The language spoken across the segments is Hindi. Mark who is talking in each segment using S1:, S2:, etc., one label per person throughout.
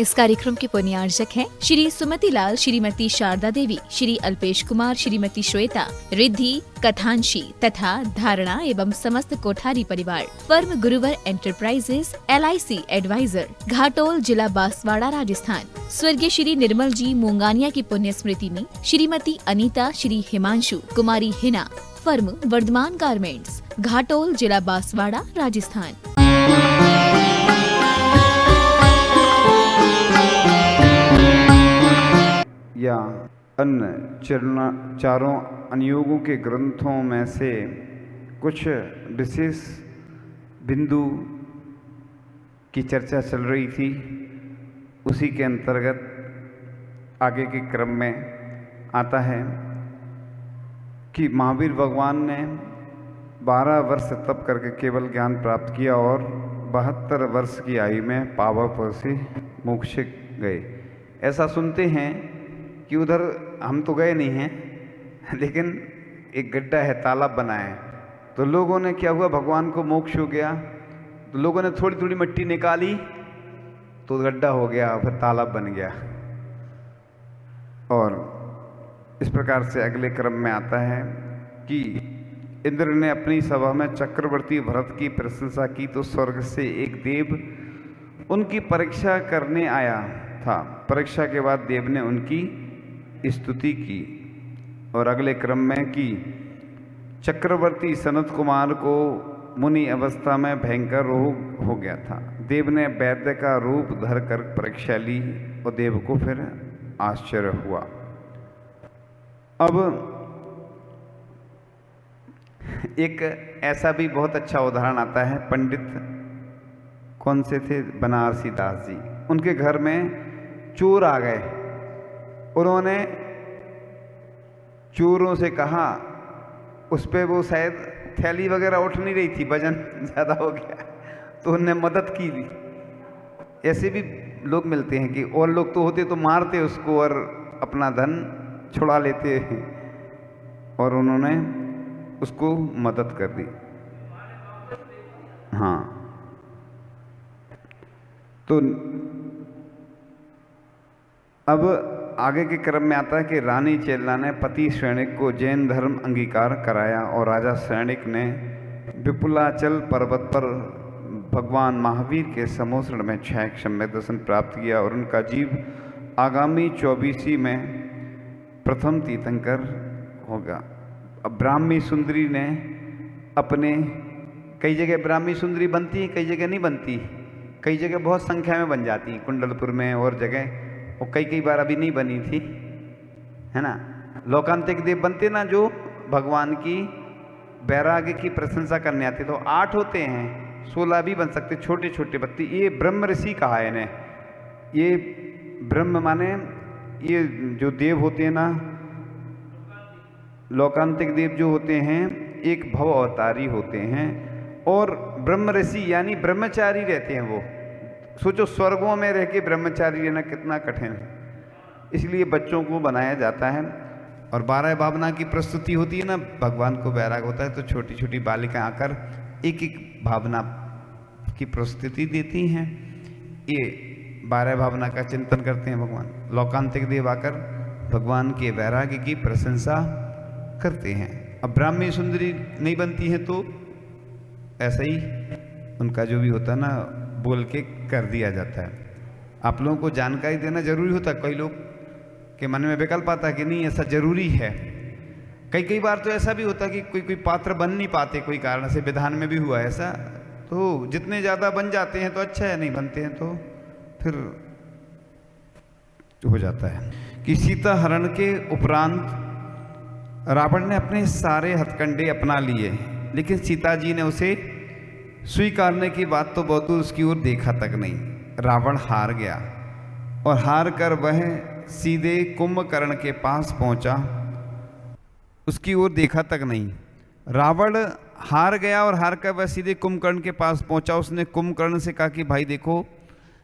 S1: इस कार्यक्रम के पुण्यार्जक हैं श्री सुमति लाल, श्रीमती शारदा देवी, श्री अल्पेश कुमार, श्रीमती श्वेता, रिद्धि, कथांशी तथा धारणा एवं समस्त कोठारी परिवार। फर्म गुरुवर एंटरप्राइजेस LIC एडवाइजर, घाटोल, जिला बांसवाड़ा, राजस्थान। स्वर्गीय श्री निर्मल जी मूंगानिया की पुण्य स्मृति में श्रीमती अनीता, श्री हिमांशु, कुमारी हिना। फर्म वर्धमान गारमेंट्स, घाटोल, जिला बांसवाड़ा, राजस्थान।
S2: या अन्य चारों अनुयोगों के ग्रंथों में से कुछ विशेष बिंदु की चर्चा चल रही थी। उसी के अंतर्गत आगे के क्रम में आता है कि महावीर भगवान ने 12 वर्ष तप करके केवल ज्ञान प्राप्त किया और 72 वर्ष की आयु में पावक से मोक्ष गए। ऐसा सुनते हैं कि उधर हम तो गए नहीं हैं, लेकिन एक गड्ढा है, तालाब बना है, तो लोगों ने क्या हुआ, भगवान को मोक्ष हो गया तो लोगों ने थोड़ी थोड़ी मिट्टी निकाली तो गड्ढा हो गया, फिर तालाब बन गया। और इस प्रकार से अगले क्रम में आता है कि इंद्र ने अपनी सभा में चक्रवर्ती भरत की प्रशंसा की तो स्वर्ग से एक देव उनकी परीक्षा करने आया था। परीक्षा के बाद देव ने उनकी स्तुति की। और अगले क्रम में कि चक्रवर्ती सनत कुमार को मुनि अवस्था में भयंकर रोग हो गया था। देव ने वैद्य का रूप धरकर परीक्षा ली और देव को फिर आश्चर्य हुआ। अब एक ऐसा भी बहुत अच्छा उदाहरण आता है। पंडित कौन से थे, बनारसी दास जी, उनके घर में चोर आ गए। उन्होंने चोरों से कहा, उस पे वो शायद थैली वगैरह उठ नहीं रही थी, वजन ज़्यादा हो गया, तो उनने मदद की भी। ऐसे भी लोग मिलते हैं कि और लोग तो होते तो मारते उसको और अपना धन छुड़ा लेते हैं, और उन्होंने उसको मदद कर दी। हाँ, तो अब आगे के क्रम में आता है कि रानी चेल्ला ने पति सैनिक को जैन धर्म अंगीकार कराया और राजा सैनिक ने विपुलाचल पर्वत पर भगवान महावीर के समोसण में 6 क्षम्य दर्शन प्राप्त किया और उनका जीव आगामी 24 में प्रथम तीर्थंकर होगा। अब ब्राह्मी सुंदरी ने अपने, कई जगह ब्राह्मी सुंदरी बनती है, कई जगह नहीं बनती, कई जगह बहुत संख्या में बन जाती, कुंडलपुर में और जगह, और कई बार अभी नहीं बनी थी, है ना। लोकांतिक देव बनते ना, जो भगवान की वैराग्य की प्रशंसा करने आते, तो 8 होते हैं, 16 भी बन सकते, छोटे छोटे बत्ती। ये ब्रह्म ऋषि कहा है इन्हें। ये ब्रह्म माने ये जो देव होते हैं ना, लोकांतिक देव जो होते हैं, एक भव अवतारी होते हैं, और ब्रह्म ऋषि यानी ब्रह्मचारी रहते हैं। वो सोचो, स्वर्गों में रह के ब्रह्मचारी रहना कितना कठिन है। इसलिए बच्चों को बनाया जाता है और 12 भावना की प्रस्तुति होती है ना, भगवान को वैराग होता है तो छोटी छोटी बालिकाएं आकर एक एक भावना की प्रस्तुति देती हैं। ये 12 भावना का चिंतन करते हैं भगवान। लोकांतिक देव आकर भगवान के वैराग्य की प्रशंसा करते हैं। अब ब्राह्मी सुंदरी नहीं बनती है तो ऐसा ही उनका जो भी होता है ना, बोल के कर दिया जाता है। आप लोगों को जानकारी देना जरूरी होता है। कई लोग के मन में विकल्प आता है कि नहीं ऐसा जरूरी है। कई बार तो ऐसा भी होता है कि कोई पात्र बन नहीं पाते, कोई कारण से। विधान में भी हुआ ऐसा, तो जितने ज़्यादा बन जाते हैं तो अच्छा है, नहीं बनते हैं तो फिर हो जाता है। कि सीता हरण के उपरांत रावण ने अपने सारे हथकंडे अपना लिए, लेकिन सीता जी ने उसे स्वीकारने की बात तो बहुत दूर, उसकी ओर देखा तक नहीं। रावण हार गया और हार कर वह सीधे कुंभकर्ण के पास पहुंचा, उसकी ओर देखा तक नहीं। रावण हार गया और हार कर वह सीधे कुंभकर्ण के पास पहुंचा। उसने कुंभकर्ण से कहा कि भाई देखो,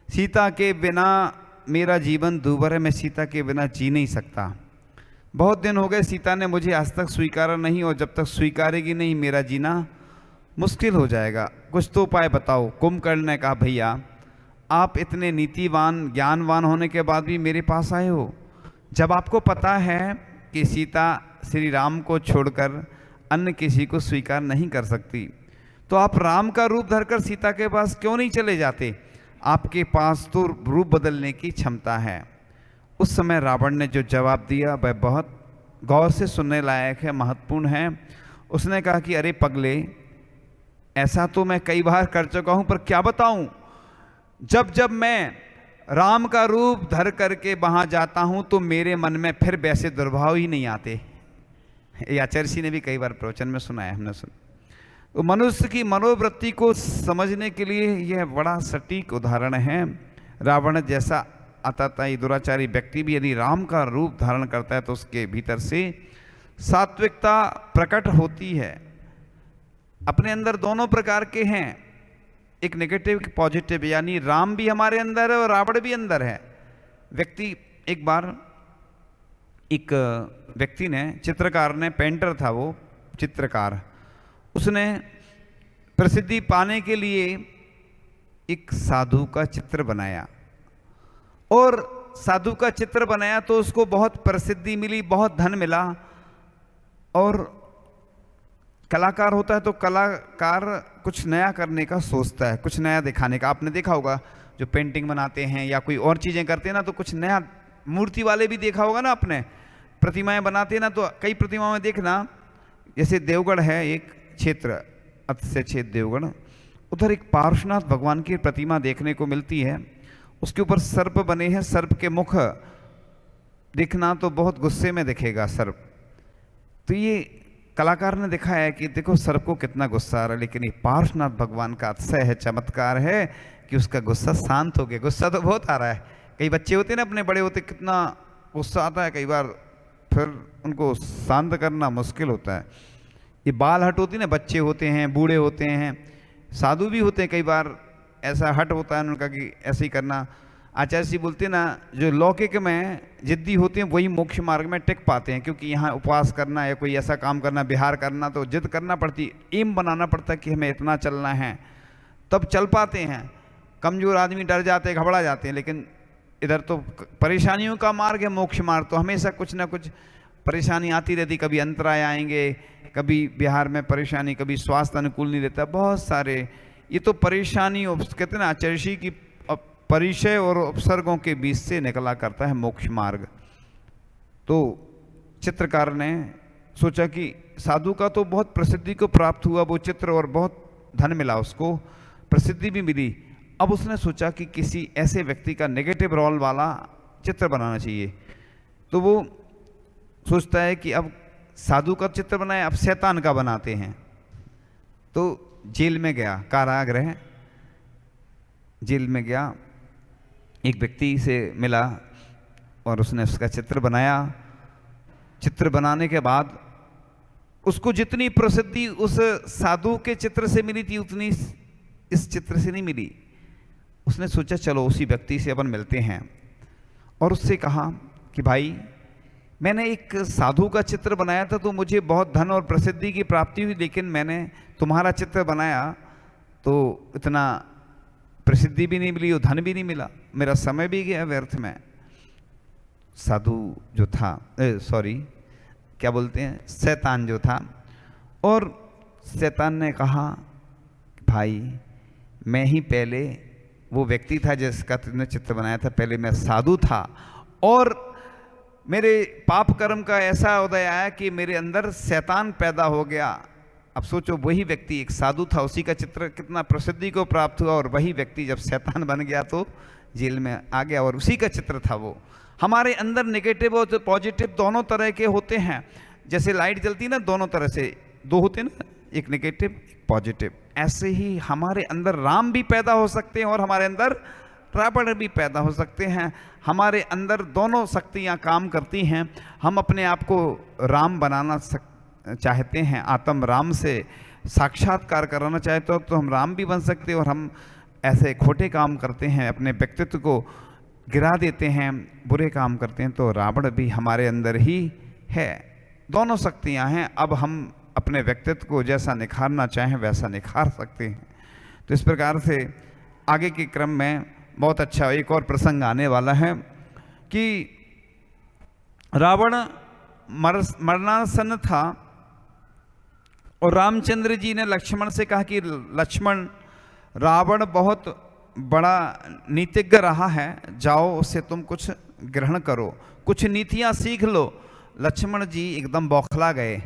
S2: सीता के बिना मेरा जीवन दूभर है, मैं सीता के बिना जी नहीं सकता। बहुत दिन हो गए सीता ने मुझे आज तक स्वीकारा नहीं, और जब तक स्वीकारेगी नहीं मेरा जीना मुश्किल हो जाएगा, कुछ तो उपाय बताओ। कुंभकर्ण ने कहा भैया आप इतने नीतिवान ज्ञानवान होने के बाद भी मेरे पास आए हो? जब आपको पता है कि सीता श्री राम को छोड़कर अन्य किसी को स्वीकार नहीं कर सकती, तो आप राम का रूप धरकर सीता के पास क्यों नहीं चले जाते? आपके पास तो रूप बदलने की क्षमता है। उस समय रावण ने जो जवाब दिया वह बहुत गौर से सुनने लायक है, महत्वपूर्ण है। उसने कहा कि अरे पगले, ऐसा तो मैं कई बार कर चुका हूं, पर क्या बताऊं, जब जब मैं राम का रूप धर करके वहां जाता हूं तो मेरे मन में फिर वैसे दुर्भाव ही नहीं आते। ये आचार्य जी ने भी कई बार प्रवचन में सुनाया, हमने सुना। तो मनुष्य की मनोवृत्ति को समझने के लिए यह बड़ा सटीक उदाहरण है। रावण जैसा अतताई दुराचारी व्यक्ति भी यदि राम का रूप धारण करता है तो उसके भीतर से सात्विकता प्रकट होती है। अपने अंदर दोनों प्रकार के हैं, एक नेगेटिव एक पॉजिटिव, यानी राम भी हमारे अंदर है और रावण भी अंदर है। व्यक्ति, एक बार एक व्यक्ति ने, चित्रकार ने, पेंटर था वो चित्रकार, उसने प्रसिद्धि पाने के लिए एक साधु का चित्र बनाया और साधु का चित्र बनाया तो उसको बहुत प्रसिद्धि मिली, बहुत धन मिला। और कलाकार होता है तो कलाकार कुछ नया करने का सोचता है, कुछ नया दिखाने का। आपने देखा होगा जो पेंटिंग बनाते हैं या कोई और चीज़ें करते हैं ना, तो कुछ नया, मूर्ति वाले भी देखा होगा ना आपने, प्रतिमाएं बनाते हैं ना, तो कई प्रतिमाओं में देखना, जैसे देवगढ़ है एक क्षेत्र, अतिशय क्षेत्र देवगढ़, उधर एक पार्श्वनाथ भगवान की प्रतिमा देखने को मिलती है। उसके ऊपर सर्प बने हैं, सर्प के मुख देखना तो बहुत गुस्से में दिखेगा सर्प। तो ये कलाकार ने दिखाया है कि देखो सर्प को कितना गुस्सा आ रहा है, लेकिन ये पार्श्वनाथ भगवान का अतिशय है, चमत्कार है कि उसका गुस्सा शांत हो गया। गुस्सा तो बहुत आ रहा है, कई बच्चे होते हैं ना, अपने बड़े होते कितना गुस्सा आता है, कई बार फिर उनको शांत करना मुश्किल होता है। ये बाल हट होती है ना, बच्चे होते हैं, बूढ़े होते हैं, साधु भी होते हैं, कई बार ऐसा हट होता है उनका कि ऐसे ही करना। आचार्य जी बोलते हैं ना, जो लौकिक में जिद्दी होते हैं वही मोक्ष मार्ग में टिक पाते हैं, क्योंकि यहाँ उपवास करना या कोई ऐसा काम करना, विहार करना, तो जिद करना पड़ती, एम बनाना पड़ता है कि हमें इतना चलना है, तब चल पाते हैं। कमजोर आदमी डर जाते हैं, घबरा जाते हैं। लेकिन इधर तो परेशानियों का मार्ग है मोक्ष मार्ग, तो हमेशा कुछ ना कुछ परेशानी आती रहती, कभी अंतराय आएंगे, कभी बिहार में परेशानी, कभी स्वास्थ्य अनुकूल नहीं रहता, बहुत सारे। ये तो परेशानी कहते हैं ना, आचार्य जी की परिचय और उपसर्गों के बीच से निकला करता है मोक्ष मार्ग। तो चित्रकार ने सोचा कि साधु का तो बहुत प्रसिद्धि को प्राप्त हुआ वो चित्र, और बहुत धन मिला उसको, प्रसिद्धि भी मिली। अब उसने सोचा कि किसी ऐसे व्यक्ति का नेगेटिव रोल वाला चित्र बनाना चाहिए। तो वो सोचता है कि अब साधु का चित्र बनाए, अब शैतान का बनाते हैं। तो जेल में गया, कारागृह जेल में गया, एक व्यक्ति से मिला और उसने उसका चित्र बनाया। चित्र बनाने के बाद उसको जितनी प्रसिद्धि उस साधु के चित्र से मिली थी उतनी इस चित्र से नहीं मिली। उसने सोचा चलो उसी व्यक्ति से अपन मिलते हैं, और उससे कहा कि भाई मैंने एक साधु का चित्र बनाया था तो मुझे बहुत धन और प्रसिद्धि की प्राप्ति हुई, लेकिन मैंने तुम्हारा चित्र बनाया तो इतना प्रसिद्धि भी नहीं मिली और धन भी नहीं मिला, मेरा समय भी गया व्यर्थ में। साधु जो था, क्या बोलते हैं, शैतान जो था, और शैतान ने कहा भाई मैं ही पहले वो व्यक्ति था जिसका तुमने चित्र बनाया था, पहले मैं साधु था और मेरे पाप कर्म का ऐसा उदय आया कि मेरे अंदर शैतान पैदा हो गया। अब सोचो वही व्यक्ति एक साधु था, उसी का चित्र कितना प्रसिद्धि को प्राप्त हुआ, और वही व्यक्ति जब शैतान बन गया तो जेल में आ गया, और उसी का चित्र था वो। हमारे अंदर नेगेटिव और पॉजिटिव दोनों तरह के होते हैं। जैसे लाइट जलती है ना, दोनों तरह से दो होते हैं ना, एक नेगेटिव एक पॉजिटिव। ऐसे ही हमारे अंदर राम भी पैदा हो सकते हैं और हमारे अंदर रावण भी पैदा हो सकते हैं। हमारे अंदर दोनों शक्तियाँ काम करती हैं। हम अपने आप को राम बनाना चाहते हैं, आत्म राम से साक्षात्कार कराना चाहते हो तो हम राम भी बन सकते हैं, और हम ऐसे खोटे काम करते हैं, अपने व्यक्तित्व को गिरा देते हैं, बुरे काम करते हैं, तो रावण भी हमारे अंदर ही है। दोनों शक्तियां हैं। अब हम अपने व्यक्तित्व को जैसा निखारना चाहें वैसा निखार सकते हैं। तो इस प्रकार से आगे के क्रम में बहुत अच्छा एक और प्रसंग आने वाला है कि रावण मरणासन्न था और रामचंद्र जी ने लक्ष्मण से कहा कि लक्ष्मण, रावण बहुत बड़ा नीतिज्ञ रहा है, जाओ उससे तुम कुछ ग्रहण करो, कुछ नीतियां सीख लो। लक्ष्मण जी एकदम बौखला गए,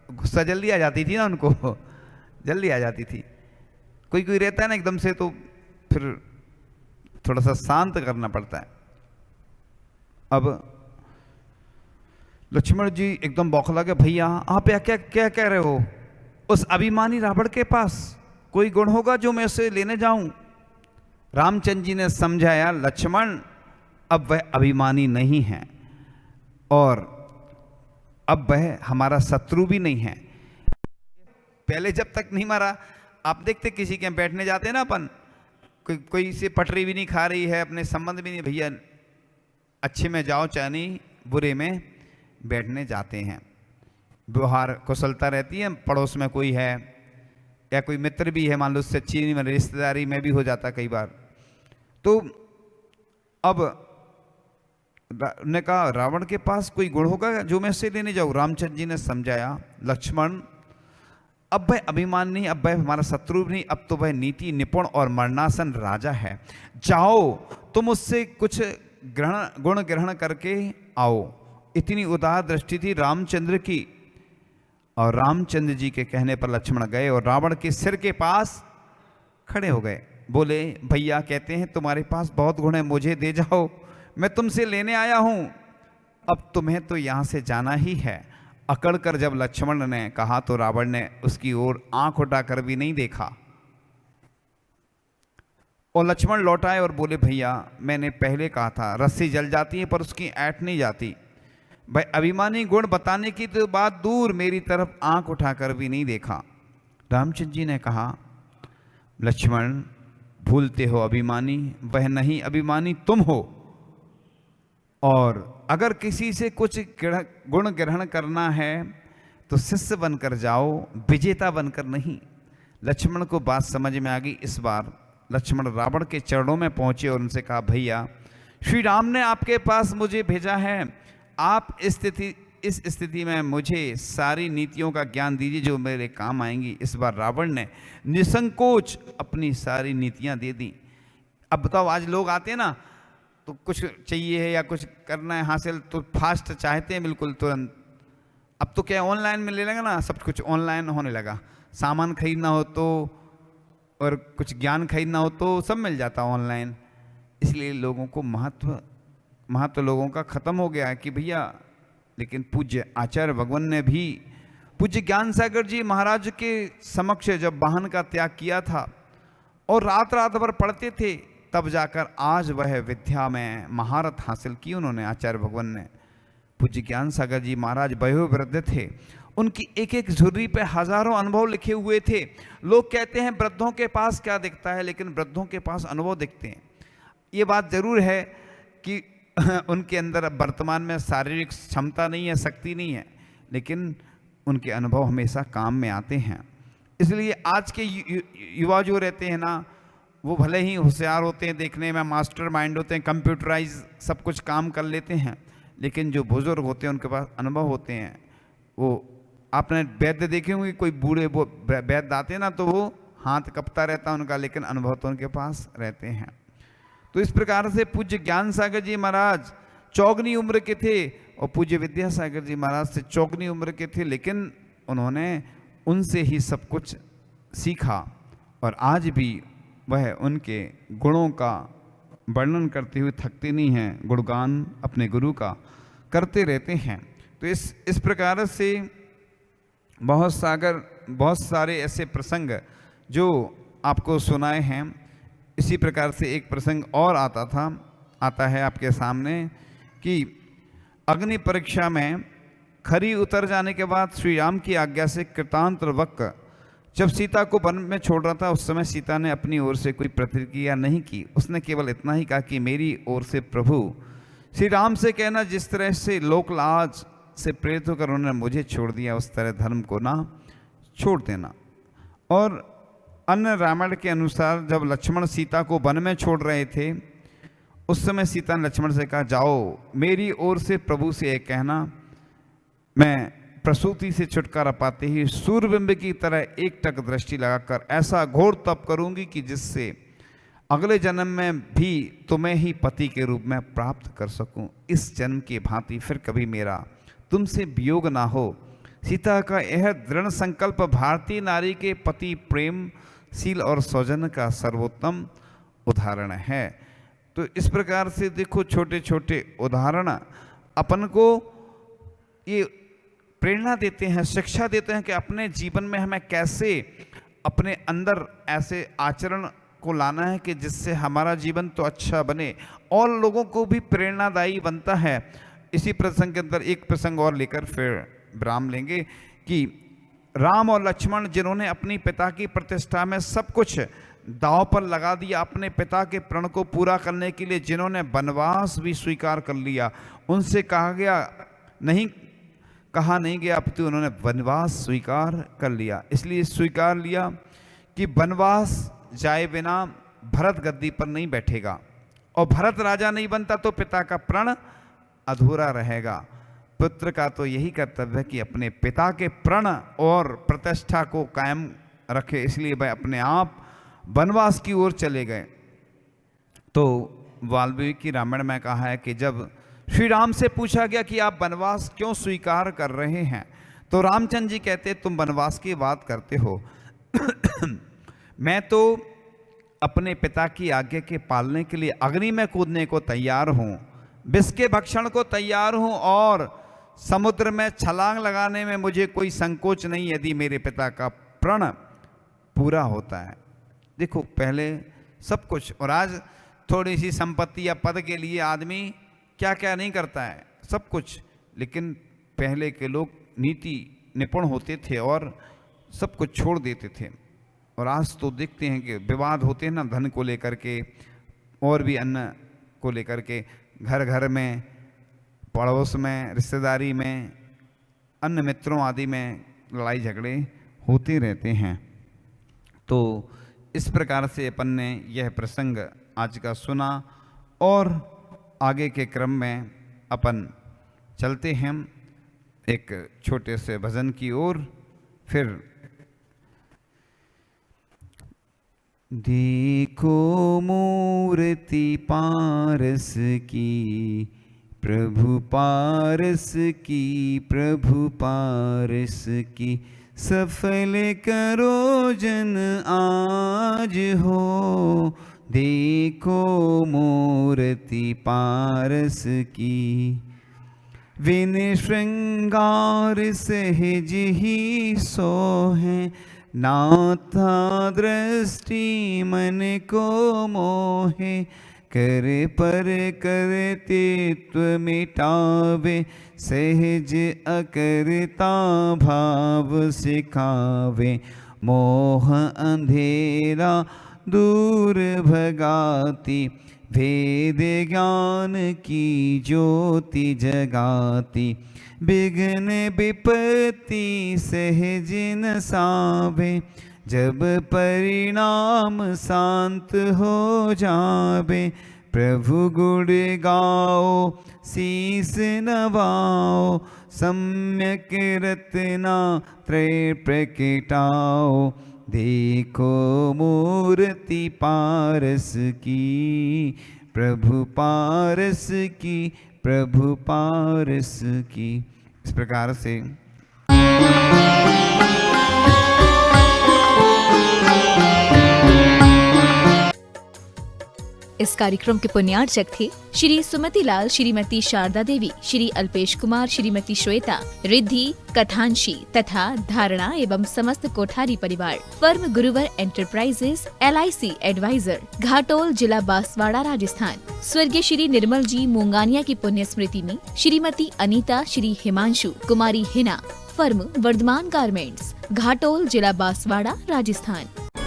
S2: गुस्सा जल्दी आ जाती थी ना उनको, जल्दी आ जाती थी। कोई कोई रहता है ना एकदम से, तो फिर थोड़ा सा शांत करना पड़ता है। अब लक्ष्मण जी एकदम बौखला गए, भैया आप क्या क्या क्या कह रहे हो? उस अभिमानी रावण के पास कोई गुण होगा जो मैं उसे लेने जाऊं? रामचंद्र जी ने समझाया, लक्ष्मण अब वह अभिमानी नहीं है और अब वह हमारा शत्रु भी नहीं है। पहले जब तक नहीं मारा, आप देखते किसी के बैठने जाते हैं ना अपन, कोई से पटरी भी नहीं खा रही है, अपने संबंध भी नहीं, भैया अच्छे में जाओ चाहे नहीं, बुरे में बैठने जाते हैं। व्यवहार कुशलता रहती है, पड़ोस में कोई है या कोई मित्र भी है, मान लो उससे अच्छी रिश्तेदारी में भी हो जाता कई बार। तो अब ने कहा, रावण के पास कोई गुण होगा जो मैं उससे लेने जाऊं? रामचंद्र जी ने समझाया, लक्ष्मण अब वह अभिमान नहीं, अब वह हमारा शत्रु नहीं, अब तो वह नीति निपुण और मरणासन राजा है। जाओ तुम उससे कुछ गुण ग्रहण करके आओ। इतनी उदार दृष्टि थी रामचंद्र की। और रामचंद्र जी के कहने पर लक्ष्मण गए और रावण के सिर के पास खड़े हो गए। बोले, भैया कहते हैं तुम्हारे पास बहुत गुण है, मुझे दे जाओ, मैं तुमसे लेने आया हूं, अब तुम्हें तो यहां से जाना ही है। अकड़कर जब लक्ष्मण ने कहा तो रावण ने उसकी ओर आंख उठाकर भी नहीं देखा। और लक्ष्मण लौटाए और बोले, भैया मैंने पहले कहा था, रस्सी जल जाती है पर उसकी ऐंठ नहीं जाती। भाई अभिमानी गुण बताने की तो बात दूर, मेरी तरफ आंख उठाकर भी नहीं देखा। रामचंद्र जी ने कहा, लक्ष्मण भूलते हो, अभिमानी वह नहीं, अभिमानी तुम हो। और अगर किसी से कुछ गुण ग्रहण करना है तो शिष्य बनकर जाओ, विजेता बनकर नहीं। लक्ष्मण को बात समझ में आ गई। इस बार लक्ष्मण रावण के चरणों में पहुंचे और उनसे कहा, भैया श्री राम ने आपके पास मुझे भेजा है, आप इस स्थिति में मुझे सारी नीतियों का ज्ञान दीजिए जो मेरे काम आएंगी। इस बार रावण ने निसंकोच अपनी सारी नीतियां दे दी। अब बताओ, आज लोग आते हैं ना तो कुछ चाहिए है या कुछ करना है हासिल तो फास्ट चाहते हैं, बिल्कुल तुरंत। अब तो क्या ऑनलाइन में ले लेगा ना, सब कुछ ऑनलाइन होने लगा। सामान खरीदना हो तो और कुछ ज्ञान खरीदना हो तो सब मिल जाता ऑनलाइन। इसलिए लोगों को महत्व लोगों का खत्म हो गया है कि भैया। लेकिन पूज्य आचार्य भगवान ने भी पूज्य ज्ञान सागर जी महाराज के समक्ष जब वाहन का त्याग किया था और रात रात भर पढ़ते थे, तब जाकर आज वह विद्या में महारत हासिल की उन्होंने, आचार्य भगवान ने। पूज्य ज्ञान सागर जी महाराज वयोवृद्ध थे, उनकी एक एक झुर्री पे हजारों अनुभव लिखे हुए थे। लोग कहते हैं वृद्धों के पास क्या दिखता है, लेकिन वृद्धों के पास अनुभव दिखते हैं। ये बात जरूर है कि उनके अंदर अब वर्तमान में शारीरिक क्षमता नहीं है, शक्ति नहीं है, लेकिन उनके अनुभव हमेशा काम में आते हैं। इसलिए आज के युवा जो रहते हैं ना, वो भले ही होशियार होते हैं, देखने में मास्टर माइंड होते हैं, कंप्यूटराइज सब कुछ काम कर लेते हैं, लेकिन जो बुजुर्ग होते हैं उनके पास अनुभव होते हैं। वो आपने वैद्य देखे होंगे, कोई बूढ़े वो वैद्य आते हैं ना तो वो हाथ कपता रहता है उनका, लेकिन अनुभव तो उनके पास रहते हैं। तो इस प्रकार से पूज्य ज्ञान सागर जी महाराज चौगनी उम्र के थे और पूज्य विद्यासागर जी महाराज से चौगनी उम्र के थे, लेकिन उन्होंने उनसे ही सब कुछ सीखा और आज भी वह उनके गुणों का वर्णन करते हुए थकते नहीं हैं, गुणगान अपने गुरु का करते रहते हैं। तो इस प्रकार से बहुत सारे ऐसे प्रसंग जो आपको सुनाए हैं। इसी प्रकार से एक प्रसंग और आता है आपके सामने कि अग्नि परीक्षा में खरी उतर जाने के बाद श्री राम की आज्ञा से कृतांतवक्र जब सीता को वन में छोड़ रहा था, उस समय सीता ने अपनी ओर से कोई प्रतिक्रिया नहीं की। उसने केवल इतना ही कहा कि मेरी ओर से प्रभु श्री राम से कहना, जिस तरह से लोकलाज से प्रेरित होकर उन्होंने मुझे छोड़ दिया, उस तरह धर्म को ना छोड़ देना। और अन्य रामायण के अनुसार जब लक्ष्मण सीता को वन में छोड़ रहे थे उस समय सीता ने लक्ष्मण से कहा, जाओ मेरी ओर से प्रभु से यह कहना, मैं प्रसूति से छुटकारा पाते ही सूर्यबिंब की तरह एक टक दृष्टि लगाकर ऐसा घोर तप करूंगी कि जिससे अगले जन्म में भी तुम्हें ही पति के रूप में प्राप्त कर सकूं। इस जन्म की भांति फिर कभी मेरा तुमसे वियोग ना हो। सीता का यह दृढ़ संकल्प भारतीय नारी के पति प्रेमशील और सौजन्य का सर्वोत्तम उदाहरण है। तो इस प्रकार से देखो, छोटे छोटे उदाहरण अपन को ये प्रेरणा देते हैं, शिक्षा देते हैं कि अपने जीवन में हमें कैसे अपने अंदर ऐसे आचरण को लाना है कि जिससे हमारा जीवन तो अच्छा बने और लोगों को भी प्रेरणादायी बनता है। इसी प्रसंग के अंदर एक प्रसंग और लेकर फिर विराम लेंगे कि राम और लक्ष्मण जिन्होंने अपनी पिता की प्रतिष्ठा में सब कुछ दांव पर लगा दिया, अपने पिता के प्रण को पूरा करने के लिए जिन्होंने वनवास भी स्वीकार कर लिया, उनसे कहा नहीं गया अपितु उन्होंने वनवास स्वीकार कर लिया। इसलिए स्वीकार लिया कि वनवास जाए बिना भरत गद्दी पर नहीं बैठेगा और भरत राजा नहीं बनता तो पिता का प्रण अधूरा रहेगा। पुत्र का तो यही कर्तव्य है कि अपने पिता के प्रण और प्रतिष्ठा को कायम रखे। इसलिए वह अपने आप वनवास की ओर चले गए। तो वाल्मीकि रामायण में कहा है कि जब श्री राम से पूछा गया कि आप वनवास क्यों स्वीकार कर रहे हैं, तो रामचंद्र जी कहते, तुम वनवास की बात करते हो मैं तो अपने पिता की आज्ञा के पालने के लिए अग्नि में कूदने को तैयार हूँ, विष के भक्षण को तैयार हूँ और समुद्र में छलांग लगाने में मुझे कोई संकोच नहीं यदि मेरे पिता का प्रण पूरा होता है। देखो, पहले सब कुछ, और आज थोड़ी सी संपत्ति या पद के लिए आदमी क्या क्या नहीं करता है, सब कुछ। लेकिन पहले के लोग नीति निपुण होते थे और सब कुछ छोड़ देते थे। और आज तो देखते हैं कि विवाद होते हैं ना, धन को लेकर के और भी अन्य को लेकर के, घर घर में, पड़ोस में, रिश्तेदारी में, अन्य मित्रों आदि में लड़ाई झगड़े होते रहते हैं। तो इस प्रकार से अपन ने यह प्रसंग आज का सुना और आगे के क्रम में अपन चलते हैं एक छोटे से भजन की ओर। फिर देखो मूर्ति पारस की, प्रभु पारस की, प्रभु पारस की, सफल करो जन आज हो। देखो मूर्ति पारस की, विन श्रृंगार सहज ही सोहे, नाथा दृष्टि मन को मोहे। कर पर करतेत्व मिटावे, सहज अकर्ता भाव सिखावे। मोह अंधेरा दूर भगाती, वेद ज्ञान की ज्योति जगाती। विघ्न विपत्ति सहज नसावे, जब परिणाम शांत हो जावे। प्रभु गुण गाओ शीस नवाओ, सम्यक रत्ना त्रय प्रकटाओ। देखो मूर्ति पारस की, प्रभु पारस की, प्रभु पारस की। इस प्रकार से
S1: इस कार्यक्रम के पुण्यार्चक थे श्री सुमति लाल, श्रीमती शारदा देवी, श्री अल्पेश कुमार, श्रीमती श्वेता, रिद्धि, कथांशी तथा धारणा एवं समस्त कोठारी परिवार। फर्म गुरुवर एंटरप्राइजेस, LIC एडवाइजर, घाटोल, जिला बांसवाड़ा, राजस्थान। स्वर्गीय श्री निर्मल जी मूंगानिया की पुण्य स्मृति में श्रीमती अनीता, श्री हिमांशु, कुमारी हिना। फर्म वर्धमान गारमेंट्स, घाटोल, जिला बांसवाड़ा, राजस्थान।